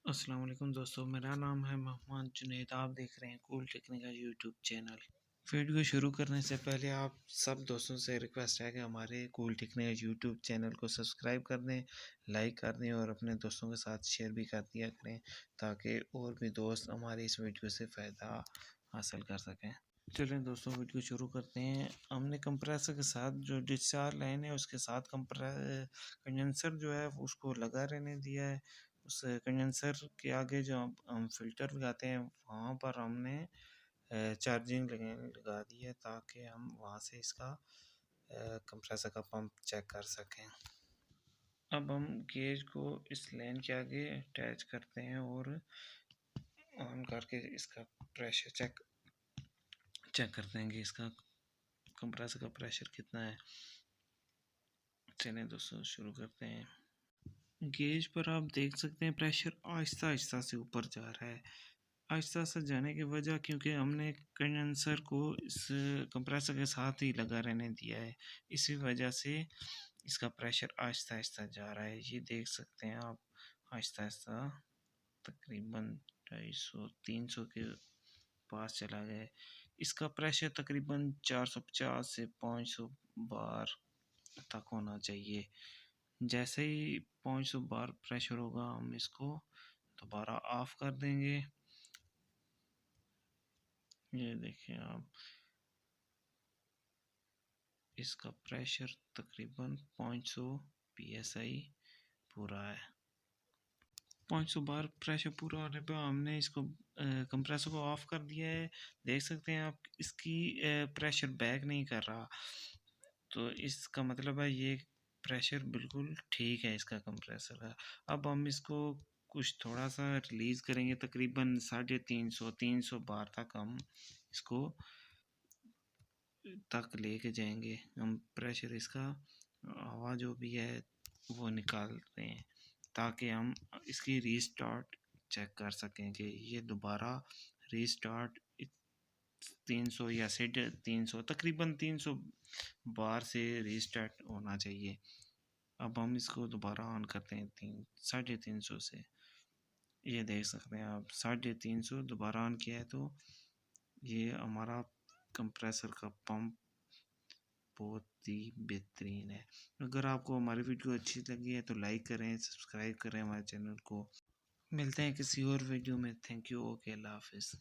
अस्सलाम वालेकुम दोस्तों, मेरा नाम है मोहम्मद जुनैद। आप देख रहे हैं cool technical YouTube channel. Video शुरू करने से पहले आप सब दोस्तों से रिक्वेस्ट है कि हमारे कूल टेक्निकल यूट्यूब चैनल को सब्सक्राइब कर दें, लाइक कर दें और अपने दोस्तों के साथ शेयर भी कर दिया करें ताकि और भी दोस्त हमारी इस वीडियो से फ़ायदा हासिल कर सकें। चलें दोस्तों, वीडियो शुरू करते हैं। हमने कंप्रेसर के साथ जो डिस्चार्ज लाइन है उसके साथ कंडेंसर जो है उसको लगा रहने दिया है। उस कंडेंसर के आगे जो हम फ़िल्टर लगाते हैं वहाँ पर हमने चार्जिंग लगा दी है ताकि हम वहाँ से इसका कंप्रेसर का पंप चेक कर सकें। अब हम गेज को इस लाइन के आगे अटैच करते हैं और ऑन करके इसका प्रेशर चेक करते हैं कि इसका कंप्रेसर का प्रेशर कितना है। चलें दोस्तों शुरू करते हैं। गेज पर आप देख सकते हैं प्रेशर आहिस्ता आहिस्ता से ऊपर जा रहा है। आहिस्ता आहिस्ता जाने की वजह क्योंकि हमने कंडेंसर को इस कंप्रेसर के साथ ही लगा रहने दिया है, इसी वजह से इसका प्रेशर आहिस्ता आहिस्ता जा रहा है। ये देख सकते हैं आप, आहिस्ता आहिस्ता तकरीबन 250-300 के पास चला गया है। इसका प्रेशर तकरीबन 450 से 500 बार तक होना चाहिए। जैसे ही 500 बार प्रेशर होगा हम इसको दोबारा ऑफ कर देंगे। ये देखिए आप, इसका प्रेशर तकरीबन 500 psi पूरा है। 500 बार प्रेशर पूरा होने पर हमने इसको कंप्रेसर को ऑफ कर दिया है। देख सकते हैं आप, इसकी प्रेशर बैक नहीं कर रहा, तो इसका मतलब है ये प्रेशर बिल्कुल ठीक है इसका कंप्रेसर का। अब हम इसको कुछ थोड़ा सा रिलीज़ करेंगे, तकरीबन 350 बार तक हम इसको तक लेके जाएंगे। हम प्रेशर इसका हवा जो भी है वो निकाल रहे हैं ताकि हम इसकी रीस्टार्ट चेक कर सकें कि ये दोबारा रीस्टार्ट 300 या 350 तकरीबन 300 बार से रीस्टार्ट होना चाहिए। अब हम इसको दोबारा ऑन करते हैं 350 से। ये देख सकते हैं आप, 350 दोबारा ऑन किया है तो ये हमारा कंप्रेसर का पंप बहुत ही बेहतरीन है। अगर आपको हमारी वीडियो अच्छी लगी है तो लाइक करें, सब्सक्राइब करें हमारे चैनल को। मिलते हैं किसी और वीडियो में। Thank you. ओके, अल्लाह हाफिज़।